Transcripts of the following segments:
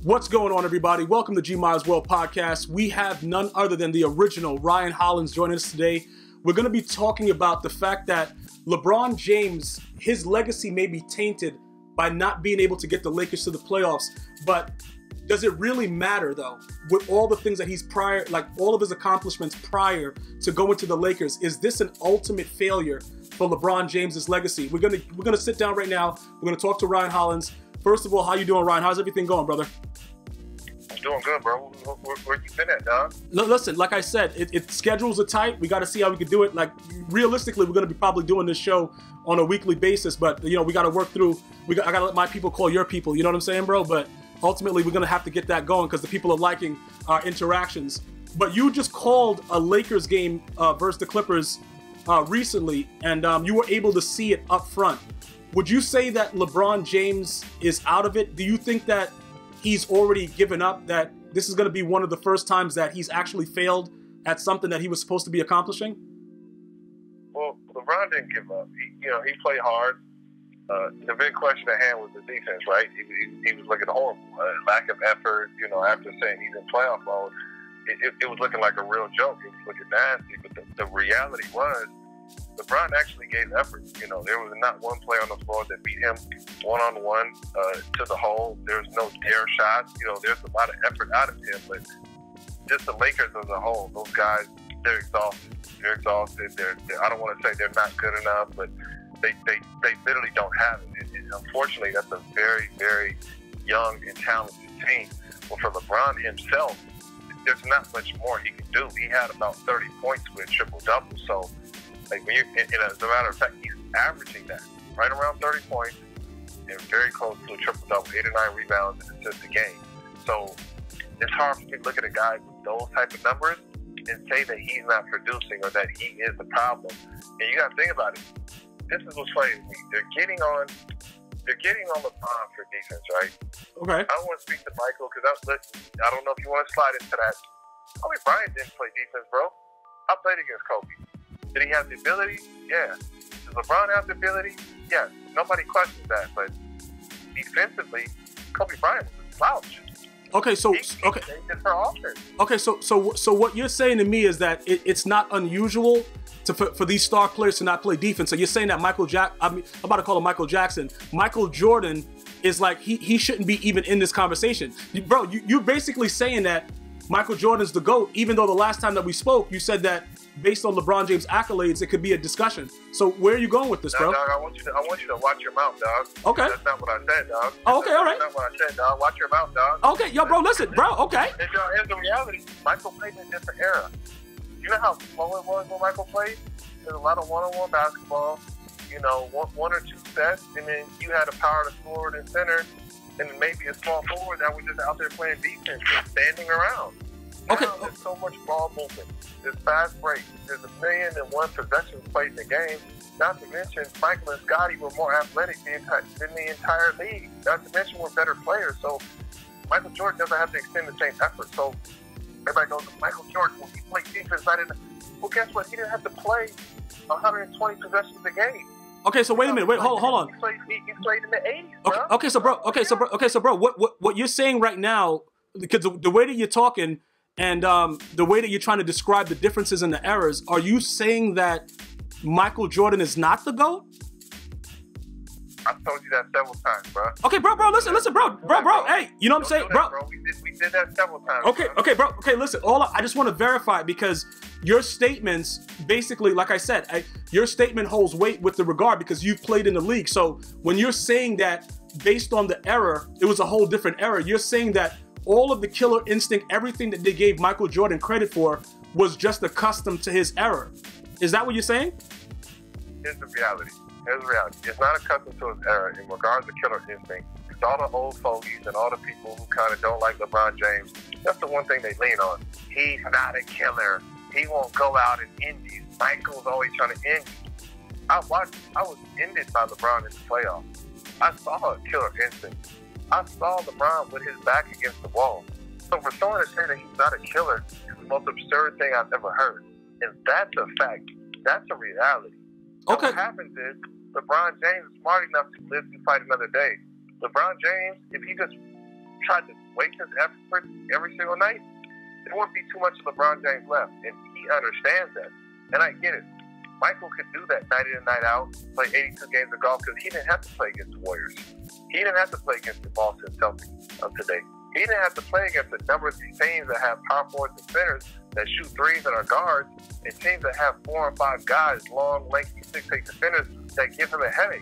What's going on, everybody? Welcome to Gmias World Podcast. We have none other than the original Ryan Hollins joining us today. We're going to be talking about the fact that LeBron James, his legacy may be tainted by not being able to get the Lakers to the playoffs. But does it really matter, though, with all the things that he's all of his accomplishments prior to going to the Lakers? Is this an ultimate failure for LeBron James's legacy? We're gonna sit down right now. We're gonna talk to Ryan Hollins. First of all, how you doing, Ryan? How's everything going, brother? I'm doing good, bro. Where you been at, dog? Listen, like I said, schedules are tight. We got to see how we can do it. Like, realistically, we're going to be probably doing this show on a weekly basis, but, we got to work through. I got to let my people call your people. You know what I'm saying, bro? But ultimately, we're going to have to get that going because the people are liking our interactions. But you just called a Lakers game versus the Clippers recently, and you were able to see it up front. Would you say that LeBron James is out of it? Do you think that he's already given up, that this is going to be one of the first times that he's actually failed at something that he was supposed to be accomplishing? Well, LeBron didn't give up. He played hard. The big question at hand was the defense, right? He was looking horrible. Lack of effort, after saying he's in playoff mode, it was looking like a real joke. It was looking nasty. But the reality was, LeBron actually gave effort. There was not one player on the floor that beat him one-on-one to the hole. There's no dare shots. There's a lot of effort out of him. But just the Lakers as a whole, those guys, they're exhausted. They're exhausted. I don't want to say they're not good enough, but they literally don't have it. And unfortunately, that's a very, very young and talented team. Well, for LeBron himself, there's not much more he can do. He had about 30 points with triple-double. So, as a matter of fact, he's averaging that right around 30 points and very close to a triple-double, 8 or 9 rebounds and assists a game. So it's hard for me to look at a guy with those type of numbers and say that he's not producing or that he is the problem. And you got to think about it. This is what's funny to me. They're getting on LeBron for defense, right? Okay. I don't want to speak to Michael because I don't know if you want to slide into that. Kobe Bryant didn't play defense, bro. I played against Kobe. Did he have the ability? Yeah. Does LeBron have the ability? Yeah. Nobody questions that. But defensively, Kobe Bryant was a slouch. Okay, so what you're saying to me is that it's not unusual for these star players to not play defense. So you're saying that I'm about to call him Michael Jackson. Michael Jordan is like he shouldn't be even in this conversation, bro. You're basically saying that Michael Jordan's the GOAT, even though the last time that we spoke, you said that based on LeBron James' accolades, it could be a discussion. So where are you going with this, bro? Dog, I want you to watch your mouth, dog. Okay. That's not what I said, dog. Oh, okay, all right. That's not what I said, dog. Watch your mouth, dog. Okay, yo, bro, listen, bro, okay. And here's the reality. Michael played in a different era. You know how slow it was when Michael played? There's a lot of one-on-one basketball, one or two sets, and then you had a power to forward and center, and then maybe a small forward that was just out there playing defense, just standing around. Okay. Now there's so much ball movement. There's fast breaks. There's 1,000,001 possessions played in the game. Not to mention, Michael and Scotty were more athletic than the entire league. Not to mention, we're better players. So Michael Jordan doesn't have to extend the same effort. So everybody goes, Michael Jordan, well, he played defense. Well, guess what? He didn't have to play 120 possessions a game. Okay, so wait a minute. Wait, hold on. He played in the 80s. Okay, okay, so bro, what you're saying right now, because the way that you're talking and the way that you're trying to describe the differences and the errors, are you saying that Michael Jordan is not the GOAT? I've told you that several times, bro. Okay, bro, listen, bro. Hey, you know what I'm saying, bro? We did that several times. Okay, bro. Okay, listen. I just want to verify because your statements, basically, like I said, your statement holds weight with the regard because you've played in the league. So when you're saying that based on the error, it was a whole different error, you're saying that all of the killer instinct, everything that they gave Michael Jordan credit for was just accustomed to his error. Is that what you're saying? Here's the reality. It's not accustomed to his error in regards to killer instinct. It's all the old fogies and all the people who kind of don't like LeBron James. That's the one thing they lean on. He's not a killer. He won't go out and end you. Michael's always trying to end you. I was ended by LeBron in the playoffs. I saw a killer instinct. I saw LeBron with his back against the wall. So for someone to say that he's not a killer is the most absurd thing I've ever heard. And that's a fact. That's a reality. Okay. What happens is LeBron James is smart enough to live to fight another day. LeBron James, if he just tried to waste his effort every single night, there wouldn't be too much of LeBron James left. And he understands that. And I get it. Michael could do that night in and night out, play 82 games of golf, because he didn't have to play against the Warriors. He didn't have to play against the Boston Celtics of today. He didn't have to play against a number of these teams that have power forwards and centers that shoot threes and are guards, and teams that have 4 and 5 guys, long, lengthy, 6'8" defenders that give him a headache.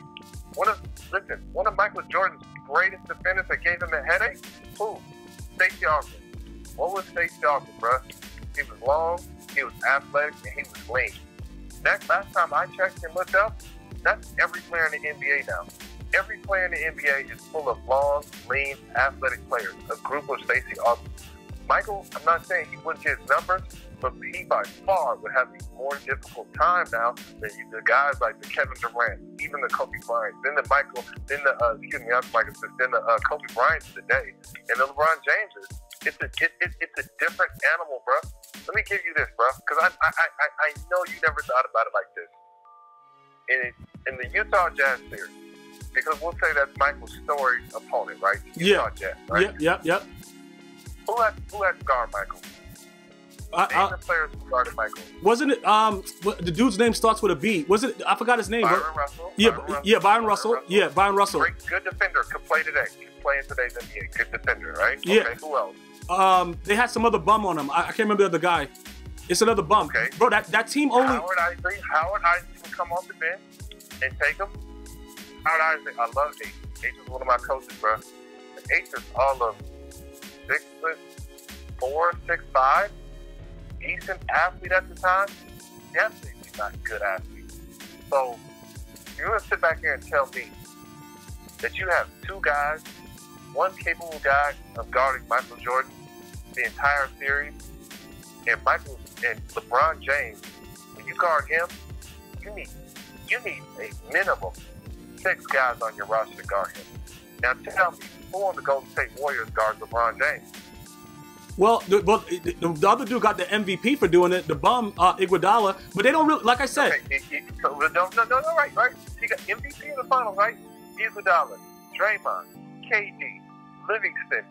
One of Michael Jordan's greatest defenders that gave him a headache? Who? Stacey Augmon. What was Stacey Augmon, bro? He was long, he was athletic, and he was lean. That last time I checked and looked up, that's every player in the NBA now. Every player in the NBA is full of long, lean, athletic players, a group of Stacey Augmon. Michael, I'm not saying he wouldn't get his numbers, but he by far would have a more difficult time now than the guys like the Kevin Durant, even the Kobe Bryant, then the Kobe Bryant today, and the LeBron Jameses. It's a different animal, bro. Let me give you this, bro, because I know you never thought about it like this. In the Utah Jazz series, because we'll say that's Michael's storied opponent, right? Utah Jazz, right? Yep. Who had guard Michael? Name the players who guarded Michael. Wasn't it the dude's name starts with a B? Was it? I forgot his name. Byron Russell. Byron Russell. Yeah, Byron Russell. Great, good defender. Could play today. He's playing today's NBA. Good defender, right? Yeah. Okay, who else? They had some other bum on him. I can't remember the other guy. It's another bum. Okay. Bro, that team only... Howard Isley would come off the bench and take him. Howard Isley, I love H. H is one of my coaches, bro. And H is all of 6'4", 6'5", decent athlete at the time. Definitely not a good athlete. So, you're going to sit back here and tell me that you have 2 guys, one capable guy of guarding Michael Jordan the entire series, and LeBron James, when you guard him, you need a minimum 6 guys on your roster to guard him. Now tell me, who on the Golden State Warriors guards LeBron James? Well, the other dude got the MVP for doing it, the bum, Iguodala, but they don't really, like I said. Okay, right. He got MVP in the finals, right? Iguodala, Draymond, KD, Livingston.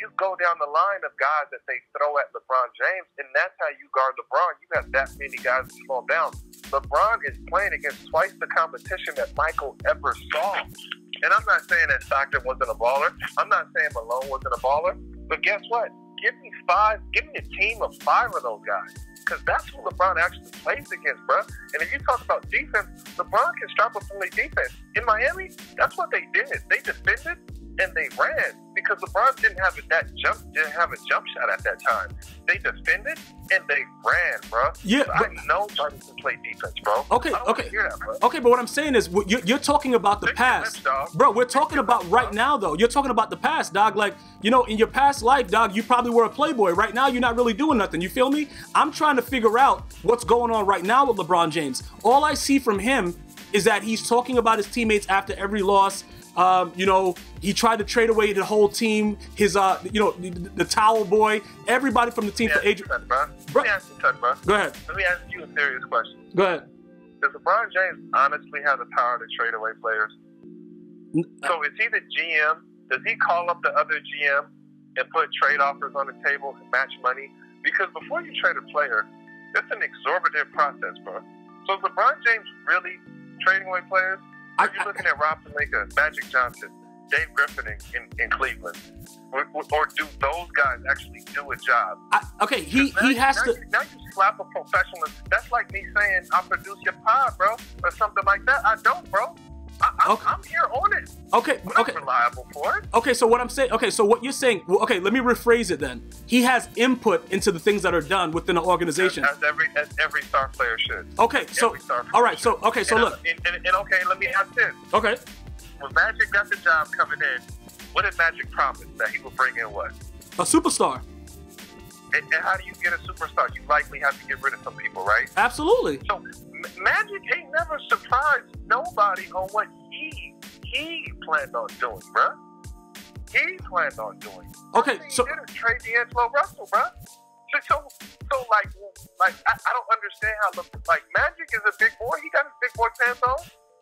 You go down the line of guys that they throw at LeBron James, and that's how you guard LeBron. You have that many guys to slow him down. LeBron is playing against twice the competition that Michael ever saw. And I'm not saying that Stockton wasn't a baller. I'm not saying Malone wasn't a baller. But guess what? Give me a team of 5 of those guys. Because that's who LeBron actually plays against, bro. And if you talk about defense, LeBron can strap up on the defense. In Miami, that's what they did. They defended and they ran because LeBron didn't have a jump shot at that time. They defended and they ran, bro. Yeah, so I know nobody can play defense, bro. Okay. Hear that, bro. Okay, but what I'm saying is you're talking about the past, bro. We're talking about right now, though. You're talking about the past, dog. Like, in your past life, dog, you probably were a playboy. Right now, you're not really doing nothing. You feel me? I'm trying to figure out what's going on right now with LeBron James. All I see from him is that he's talking about his teammates after every loss. He tried to trade away the whole team, his, the towel boy, everybody from the team for Adrian. Let me ask you something, bro. Go ahead. Let me ask you a serious question. Go ahead. Does LeBron James honestly have the power to trade away players? So is he the GM? Does he call up the other GM and put trade offers on the table and match money? Because before you trade a player, that's an exorbitant process, bro. So is LeBron James really trading away players? Are you looking at Rob Pelinka, Magic Johnson, Dave Griffin in Cleveland? Or do those guys actually do a job? He has to. Now you slap a professional. That's like me saying, I'll produce your pod, bro, or something like that. I don't, bro. I'm here on it. Okay. I'm reliable for it. Okay, so what I'm saying, so what you're saying, let me rephrase it then. He has input into the things that are done within the organization. As every star player should. Okay, so, all right, so, okay, so look. And let me ask this. Okay. When Magic got the job coming in, what did Magic promise? That he would bring in what? A superstar. And how do you get a superstar? You likely have to get rid of some people, right? Absolutely. So Magic ain't never surprised nobody on what he planned on doing, bro. He planned on doing. Okay, so he didn't trade D'Angelo Russell, bro. So like I don't understand how Magic is a big boy. He got his big boy pants on.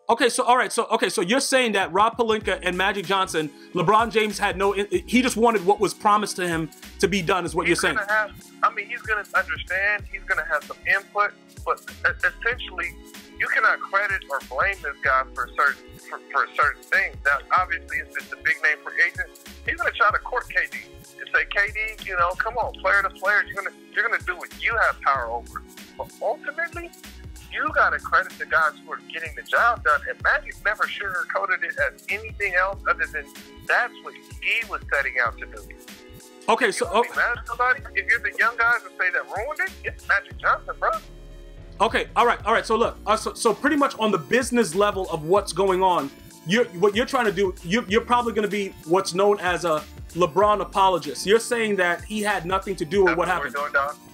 Okay, so all right, so you're saying that Rob Pelinka and Magic Johnson, LeBron James had no, he just wanted what was promised to him to be done, is what you're saying. He's going to understand. He's going to have some input, but essentially, you cannot credit or blame this guy for certain things. Now, obviously, if it's a big name for agent, he's going to try to court KD and say, KD, you know, come on, player to player, you're gonna do what you have power over. But ultimately, you got to credit the guys who are getting the job done. And Magic never sugarcoated it as anything else other than that's what he was setting out to do. Okay, so be mad at somebody, if you're the young guys that say that ruined it, it's Magic Johnson, bro. Okay, all right. So look, so pretty much on the business level of what's going on, what you're trying to do, you're probably going to be what's known as a LeBron apologist. You're saying that he had nothing to do with what happened.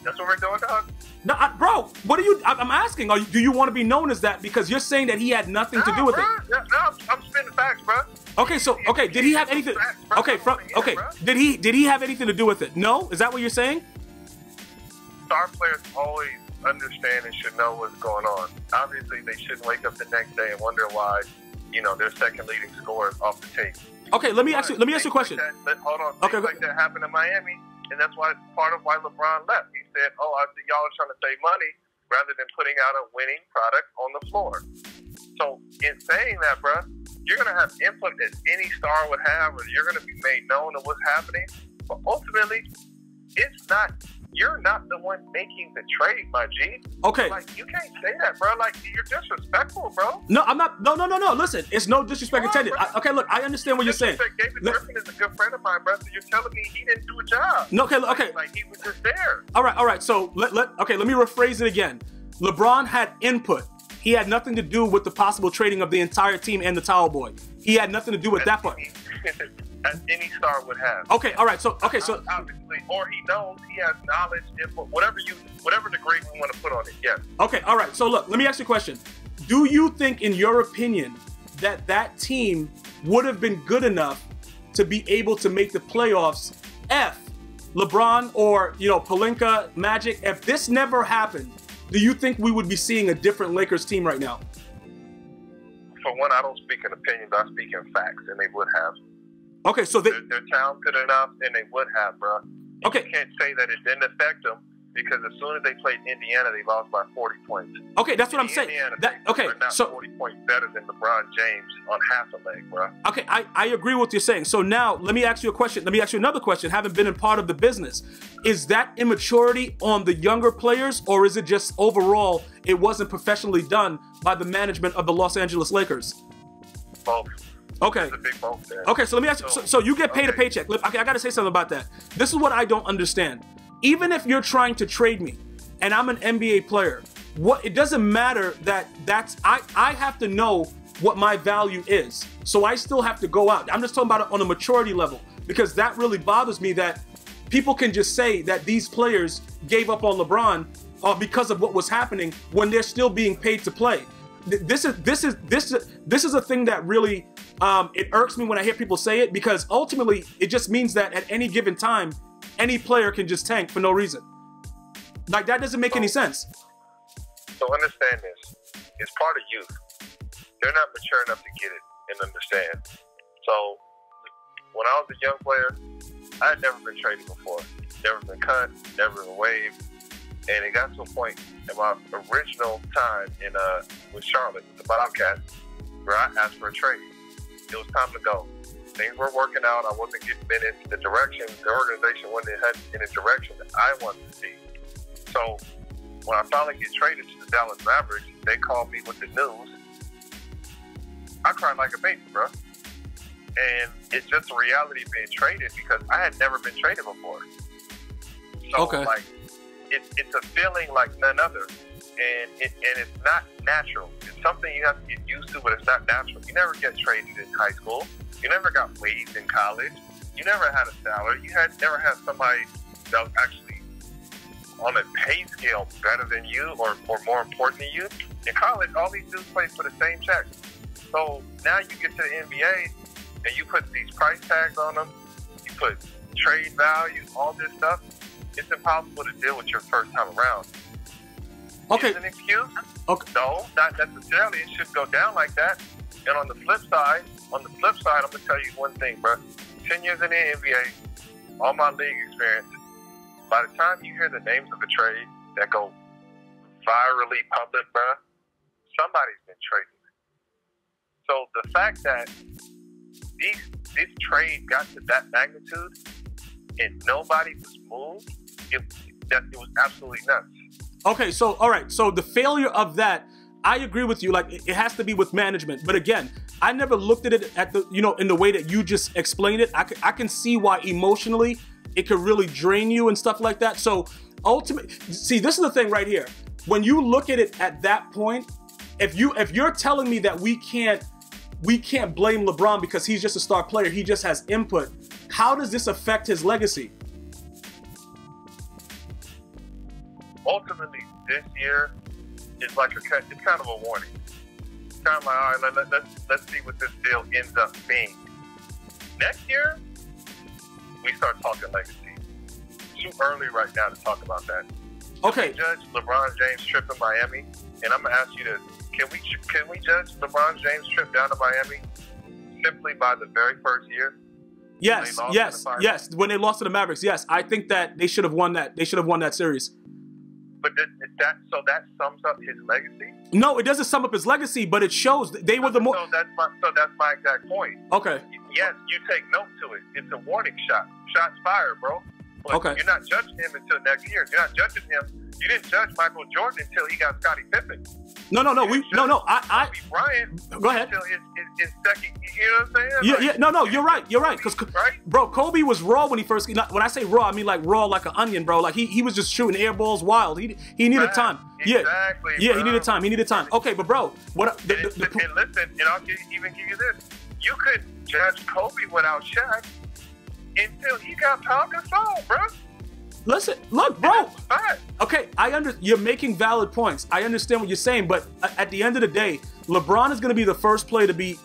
That's what we're doing, dog. No, bro, what are you? I'm asking. Do you want to be known as that because you're saying that he had nothing to do with it? No, I'm spitting facts, bro. Okay, so did he have anything? Did he have anything to do with it? No, is that what you're saying? Star players always understand and should know what's going on. Obviously, they shouldn't wake up the next day and wonder why, you know, their second leading scorer is off the tape. Okay, let me ask you a question. Hold on. Things like that happened in Miami, and that's why part of why LeBron left. He said, "Oh, I see y'all are trying to save money rather than putting out a winning product on the floor." So, in saying that, bro, you're gonna have input that any star would have, or you're gonna be made known of what's happening. But ultimately, it's not. You're not the one making the trade, my G. Okay. Like, you can't say that, bro. Like, you're disrespectful, bro. No, I'm not. No. Listen, it's no disrespect intended. Okay, look, I understand what you're saying. David Griffin is a good friend of mine, bro. So you're telling me he didn't do a job. No, okay. Like, he was just there. All right. So let me rephrase it again. LeBron had input. He had nothing to do with the possible trading of the entire team and the towel boy. He had nothing to do with that part. As any star would have. Okay, all right. So obviously, or he knows, he has knowledge, input, whatever degree we want to put on it. Yes. Okay, all right. So look, let me ask you a question. Do you think, in your opinion, that team would have been good enough to be able to make the playoffs? LeBron or Pelinka, Magic. If this never happened, do you think we would be seeing a different Lakers team right now? For one, I don't speak in opinions. I speak in facts, and they would have. Okay, so they're talented enough, and they would have, bro. Okay. You can't say that it didn't affect them because as soon as they played Indiana, they lost by 40 points. Okay, that's what I'm saying. So 40 points better than LeBron James on half a leg, bro. Okay, I agree with what you're saying. So now let me ask you a question. Let me ask you another question. Having been in part of the business, is that immaturity on the younger players, or is it just overall it wasn't professionally done by the management of the Los Angeles Lakers? Both. Okay. Okay, so let me ask you. So you get paid a paycheck. Okay, I got to say something about that. This is what I don't understand. Even if you're trying to trade me, and I'm an NBA player, it doesn't matter I have to know what my value is. So I still have to go out. I'm just talking about it on a maturity level, because that really bothers me that people can just say that these players gave up on LeBron because of what was happening when they're still being paid to play. This is a thing that really it irks me when I hear people say it, because ultimately it just means that at any given time, any player can just tank for no reason. Like, that doesn't make any sense. So understand this. It's part of youth. They're not mature enough to get it and understand. So when I was a young player, I had never been traded before. Never been cut, never been waived. And it got to a point in my original time with Charlotte, with the Bobcats, where I asked for a trade. It was time to go. Things were working out. I wasn't getting into the direction. The organization wasn't heading in the direction that I wanted to see. So when I finally get traded to the Dallas Mavericks, they called me with the news. I cried like a baby, bro. And it's just a reality of being traded, because I had never been traded before. So, like, it's a feeling like none other. And it's not natural. It's something you have to get used to, but it's not natural. You never get traded in high school. You never got waived in college. You never had a salary. You never had somebody that was actually on a pay scale better than you or more important than you. In college, all these dudes play for the same check. So now you get to the NBA and you put these price tags on them. You put trade value, all this stuff. It's impossible to deal with your first time around. Okay. Is an excuse? Okay. No, not necessarily. It shouldn't go down like that. And on the flip side, I'm gonna tell you one thing, bro. 10 years in the NBA, all my league experience. By the time you hear the names of a trade that go virally public, bro, somebody's been traded. So the fact that this trade got to that magnitude and nobody was moved, it was absolutely nuts. Okay, so all right, so the failure of that, I agree with you. Like it has to be with management, but again, I never looked at it at the in the way that you just explained it. I can see why emotionally it could really drain you and stuff like that. So ultimately, see, this is the thing right here. When you look at it at that point, if you're telling me that we can't blame LeBron because he's just a star player, he just has input, how does this affect his legacy? Ultimately, this year is like it's kind of a warning. It's kind of like, all right, let's see what this deal ends up being. Next year, we start talking legacy. Too early right now to talk about that. Okay. Can we judge LeBron James' trip in Miami? And I'm gonna ask you this: Can we judge LeBron James' trip down to Miami simply by the very first year? Yes. When they lost to the Mavericks, yes, I think that they should have won that. They should have won that series. But that sums up his legacy? No, it doesn't sum up his legacy, but it shows they were the more. So that's my exact point. Okay. Yes, you take note to it. It's a warning shot. Shots fired, bro. But okay. You're not judging him until next year. You're not judging him. You didn't judge Michael Jordan until he got Scottie Pippen. No. I Bryant. Go ahead. Until his second. You know what I'm saying? Yeah. No. You're right. Because bro, Kobe was raw when he first. When I say raw, I mean like raw like an onion, bro. Like he was just shooting air balls wild. He needed time. Exactly. Yeah. Bro. He needed time. Okay, but bro, what? And listen, and I'll even give you this: you couldn't judge Kobe without Shaq until he got Pau Gasol, bro. Listen, look, bro. Okay, you're making valid points. I understand what you're saying, but at the end of the day, LeBron is going to be the first player to be,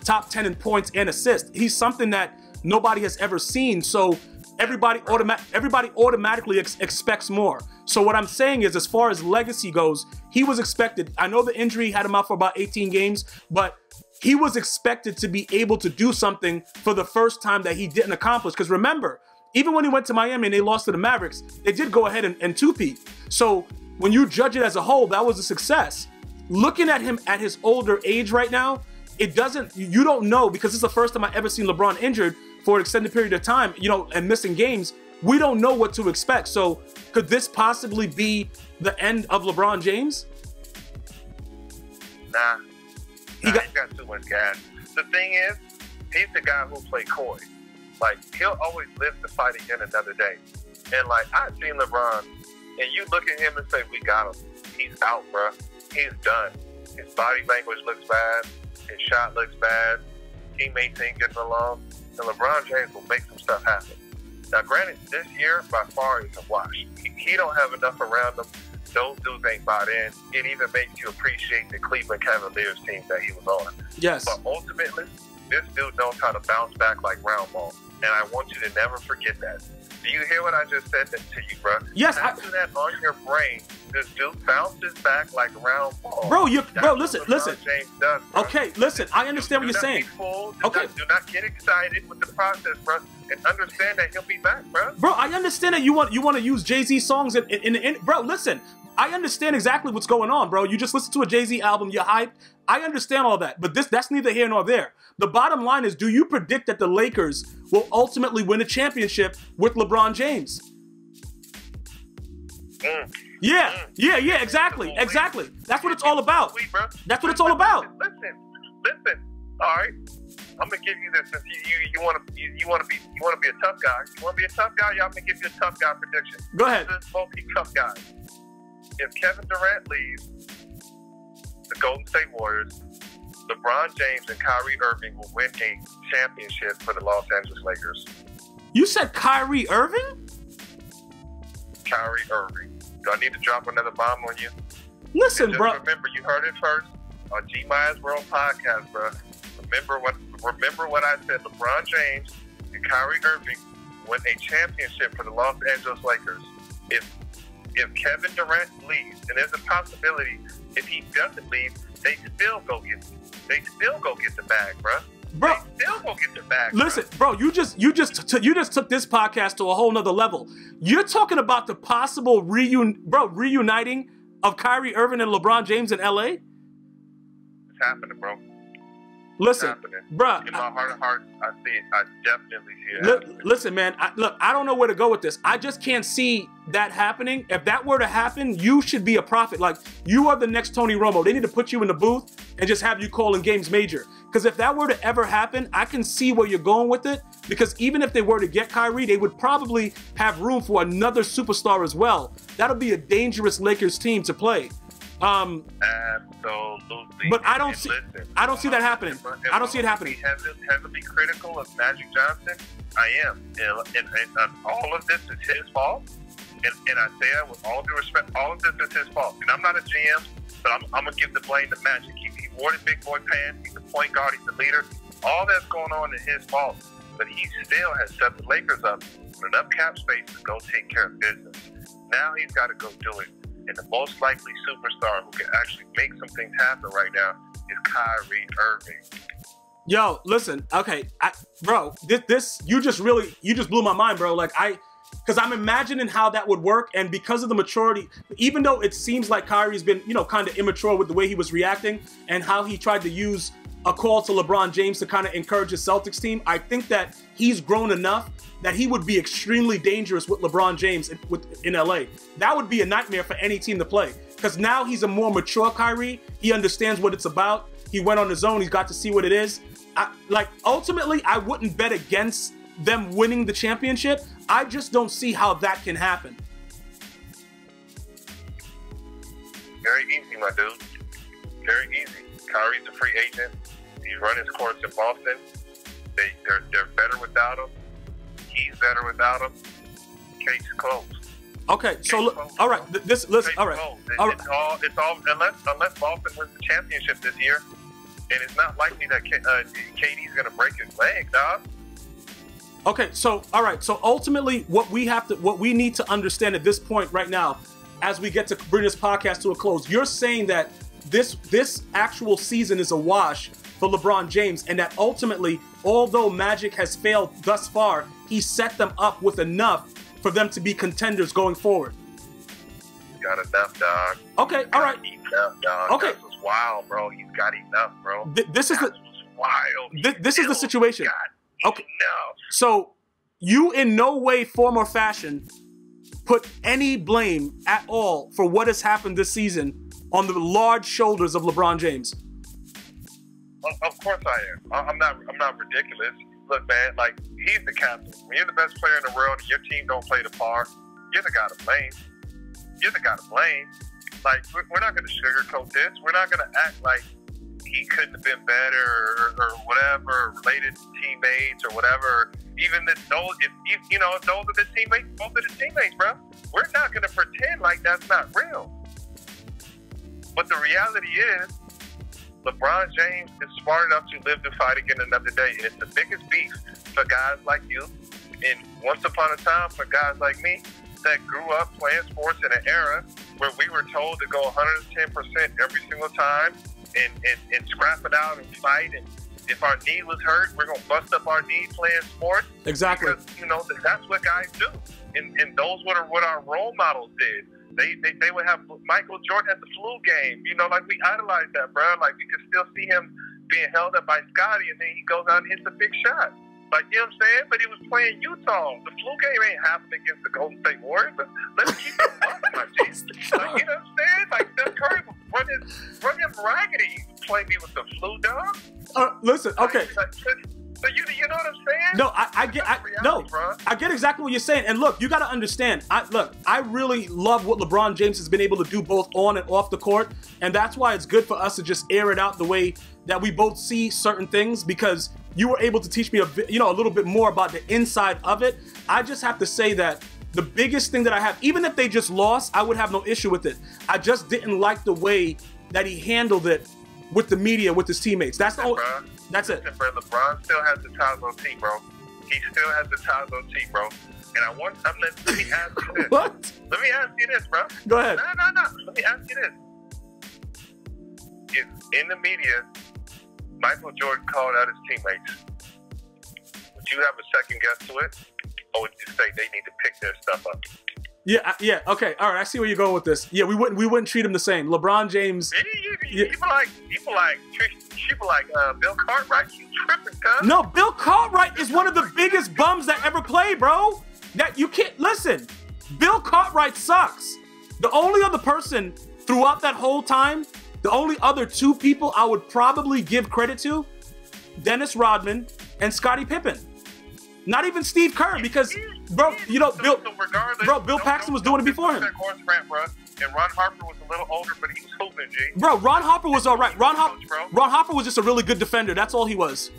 top 10 in points and assists. He's something that nobody has ever seen. So everybody automatically expects more. So what I'm saying is, as far as legacy goes, he was expected. I know the injury had him out for about 18 games, but he was expected to be able to do something for the first time that he didn't accomplish. Because remember, even when he went to Miami and they lost to the Mavericks, they did go ahead and two-peat. So when you judge it as a whole, that was a success. Looking at him at his older age right now, you don't know, because it's the first time I ever seen LeBron injured for an extended period of time, and missing games. We don't know what to expect. So could this possibly be the end of LeBron James? Nah, he's got too much gas. The thing is, he's the guy who played coy. Like, he'll always live to fight again another day. And, like, I've seen LeBron, and you look at him and say, we got him. He's out, bro. He's done. His body language looks bad. His shot looks bad. Teammates ain't getting along. And LeBron James will make some stuff happen. Now, granted, this year, by far, is a wash. He don't have enough around him. Those dudes ain't bought in. It even makes you appreciate the Cleveland Cavaliers team that he was on. Yes. But ultimately, this dude knows how to bounce back like round ball. And I want you to never forget that. Do you hear what I just said to you, bro? Yes. After that on your brain, this dude bounces back like round ball. Bro, listen. James does, bro. Okay, listen. I understand what you're saying. Do not get excited with the process, bro, and understand that he'll be back, bro. Bro, I understand that you want to use Jay-Z songs in bro, listen. I understand exactly what's going on, bro. You just listened to a Jay-Z album, you're hyped. I understand all that, but that's neither here nor there. The bottom line is, do you predict that the Lakers will ultimately win a championship with LeBron James? Yeah, exactly. That's what it's all about. That's what it's all about. Listen. All right, I'm gonna give you this. Since you want to be a tough guy. You want to be a tough guy? Yeah, I'm gonna give you a tough guy prediction. Go ahead. This is both tough guys. If Kevin Durant leaves the Golden State Warriors, LeBron James and Kyrie Irving will win a championship for the Los Angeles Lakers. You said Kyrie Irving? Kyrie Irving. Do I need to drop another bomb on you? Listen, bro. Remember, you heard it first on Gmias World Podcast, bro. Remember what I said. LeBron James and Kyrie Irving win a championship for the Los Angeles Lakers. If if Kevin Durant leaves, and there's a possibility if he doesn't leave, they still go get the bag, bro. They still go get the bag. Listen, bro, you just took this podcast to a whole nother level. You're talking about the possible reuniting of Kyrie Irving and LeBron James in LA? It's happening, bro. Listen, bro. In my heart of hearts, I see it. I definitely see it. Listen, man. I don't know where to go with this. I just can't see that happening. If that were to happen, you should be a prophet. Like, you are the next Tony Romo. They need to put you in the booth and just have you calling games major. Because if that were to ever happen, I can see where you're going with it. Because even if they were to get Kyrie, they would probably have room for another superstar as well. That'll be a dangerous Lakers team to play. Absolutely. But I don't see that happening. I don't see it happening. Heavily critical of Magic Johnson. I am. And all of this is his fault. And I say that with all due respect. All of this is his fault. And I'm not a GM, but I'm going to give the blame to Magic. He wore the big boy pants. He's the point guard. He's the leader. All that's going on is his fault. But he still has set the Lakers up with enough cap space to go take care of business. Now he's got to go do it. And the most likely superstar who can actually make some things happen right now is Kyrie Irving. Yo, listen, okay, bro, this you just blew my mind, bro. Like, because I'm imagining how that would work, and because of the maturity, even though it seems like Kyrie's been, kind of immature with the way he was reacting and how he tried to use a call to LeBron James to kind of encourage his Celtics team, I think that he's grown enough that he would be extremely dangerous with LeBron James in LA. That would be a nightmare for any team to play, because now he's a more mature Kyrie. He understands what it's about. He went on his own. He's got to see what it is. Ultimately, I wouldn't bet against them winning the championship. I just don't see how that can happen. Very easy, my dude. Very easy. Kyrie's a free agent. He's run his course in Boston. They're better without him. He's better without him. Case closed. Okay, so all right, It's all unless Boston wins the championship this year, and it's not likely that KD's gonna break his leg, dog. Okay, so all right, so ultimately, what we need to understand at this point right now, as we get to bring this podcast to a close, you're saying that this actual season is a wash for LeBron James, and that ultimately, although Magic has failed thus far, he set them up with enough for them to be contenders going forward. Got enough, dog. Okay, all right. Enough, dog. Okay. This was wild, bro. He's got enough, bro. This is wild. This is the situation. Okay. Enough. So you in no way, form, or fashion put any blame at all for what has happened this season on the large shoulders of LeBron James. Of course I am. I'm not ridiculous. Look, man, like, he's the captain. When you're the best player in the world and your team don't play the par, you're the guy to blame. You're the guy to blame. Like, we're not going to sugarcoat this. We're not going to act like he couldn't have been better or whatever, related teammates or whatever. Even if those are the teammates, both of the teammates, bro. We're not going to pretend like that's not real. But the reality is, LeBron James is smart enough to live to fight again another day. And it's the biggest beef for guys like you, and once upon a time for guys like me that grew up playing sports in an era where we were told to go 110% every single time and scrap it out and fight. And if our knee was hurt, we're going to bust up our knee playing sports. Exactly. Because, that's what guys do. And those were what our role models did. They would have Michael Jordan at the flu game. Like, we idolized that, bro. Like, we could still see him being held up by Scotty, and then he goes out and hits a big shot. Like, you know what I'm saying? But he was playing Utah. The flu game ain't happening against the Golden State Warriors, but let's keep it bucking, my G. Like, you know what I'm saying? Like, Steph Curry would run him raggedy. Play me with the flu, dog. Listen, okay. So you know what I'm saying? No, I get exactly what you're saying. And look, you got to understand. I really love what LeBron James has been able to do both on and off the court, and that's why it's good for us to just air it out the way that we both see certain things, because you were able to teach me a little bit more about the inside of it. I just have to say that the biggest thing that I have, even if they just lost, I would have no issue with it. I just didn't like the way that he handled it with the media, with his teammates. That's the only. That's it. Bro, LeBron still has the ties on team, bro. He still has the ties on team, bro. And let me ask you this. What? Let me ask you this, bro. Go ahead. No. Let me ask you this. If in the media, Michael Jordan called out his teammates, would you have a second guess to it? Or would you say they need to pick their stuff up? Yeah, okay, all right, I see where you're going with this. Yeah, we wouldn't treat him the same. LeBron James. People like Bill Cartwright, you tripping, cuz. No, Bill Cartwright is one of the biggest bums that ever played, bro. That you can't listen. Bill Cartwright sucks. The only other person throughout that whole time, the only other two people I would probably give credit to, Dennis Rodman and Scottie Pippen. Not even Steve Kerr, because, bro, you know, Bill Paxton was doing it before him. And Ron Harper was a little older, but he was hooping, G. Bro, Ron Harper was all right. Ron Harper was just a really good defender. That's all he was.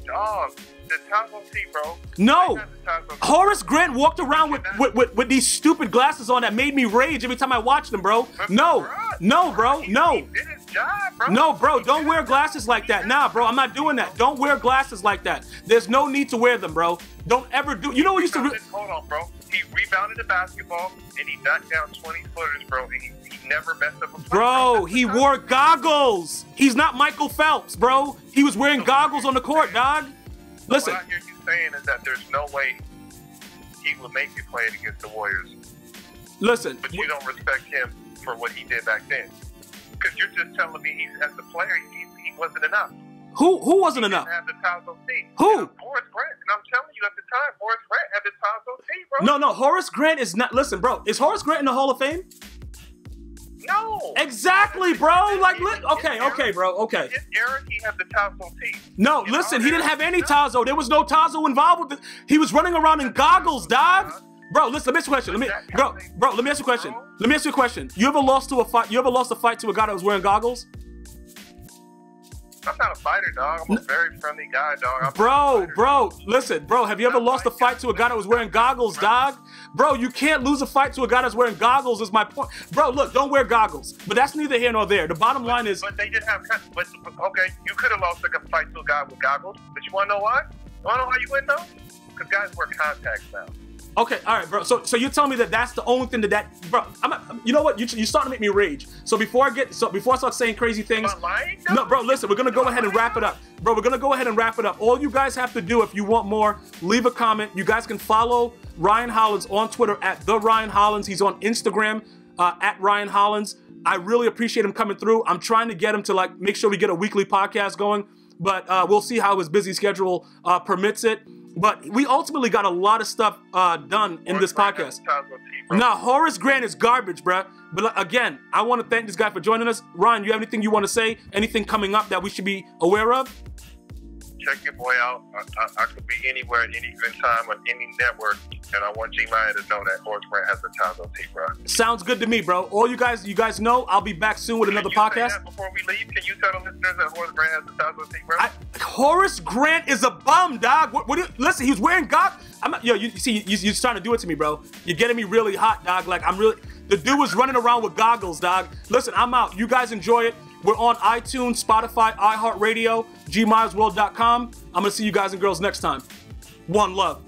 Dog, the Tazo T, bro. No. Horace Grant walked around with these stupid glasses on that made me rage every time I watched them, bro. No, bro. He did his job, bro. No, bro, don't wear glasses like that. Nah, bro, I'm not doing that. Don't wear glasses like that. There's no need to wear them, bro. Don't ever do. You know what used to. Hold on, bro. He rebounded the basketball and he knocked down 20-footers, bro. And he never messed up a play. Bro, he wore goggles. He's not Michael Phelps, bro. He was wearing goggles on the court, dog. Listen. What I hear you saying is that there's no way he would make you play it against the Warriors. Listen. But you don't respect him for what he did back then. Because you're just telling me he's, as a player, he wasn't enough. Who wasn't enough? He didn't have the Tazo T. Who? Horace Grant. And I'm telling you, at the time, Horace Grant had the Tazo T, bro. No, Horace Grant is not. Listen, bro. Is Horace Grant in the Hall of Fame? No. Exactly, bro. Like, okay, bro. Okay. In era, he had the Tazo T. No, listen. He didn't have any Tazo. There was no Tazo involved with it. He was running around in goggles, dog. Bro, listen. Let me ask you a question. Let me ask you a question. Let me ask you a question. You ever lost a fight to a guy that was wearing goggles? I'm not a fighter, dog. I'm a very friendly guy, dog. Bro, listen, bro. Have you ever lost a fight to a guy that was wearing goggles, dog? Bro, you can't lose a fight to a guy that's wearing goggles, is my point. Bro, look, don't wear goggles. But that's neither here nor there. The bottom line is... But they didn't have... okay, you could have lost a fight to a guy with goggles. But you want to know why? You want to know why you wouldn't know? Because guys wear contacts now. Okay, all right, bro. So you're telling me that's the only thing bro? You know what? You're starting to make me rage. So before I start saying crazy things, no, bro. Listen, we're gonna go ahead and wrap it up, bro. We're gonna go ahead and wrap it up. All you guys have to do, if you want more, leave a comment. You guys can follow Ryan Hollins on Twitter at the Ryan Hollins. He's on Instagram at Ryan Hollins. I really appreciate him coming through. I'm trying to get him to make sure we get a weekly podcast going, but we'll see how his busy schedule permits it. But we ultimately got a lot of stuff done in this podcast. Now, Horace Grant is garbage, bruh. But again, I want to thank this guy for joining us. Ryan, you have anything you want to say? Anything coming up that we should be aware of? Check your boy out. I could be anywhere at any given time on any network, and I want Gmias to know that Horace Grant has the Tazo T, bro. Sounds good to me, bro. All you guys know, I'll be back soon with another podcast. Before we leave, can you tell the listeners that Horace Grant has the Tazo T, bro? Horace Grant is a bum, dog. Listen, he was wearing goggles. You're trying to do it to me, bro. You're getting me really hot, dog. The dude was running around with goggles, dog. Listen, I'm out. You guys enjoy it. We're on iTunes, Spotify, iHeartRadio, gmiasworld.com. I'm going to see you guys and girls next time. One love.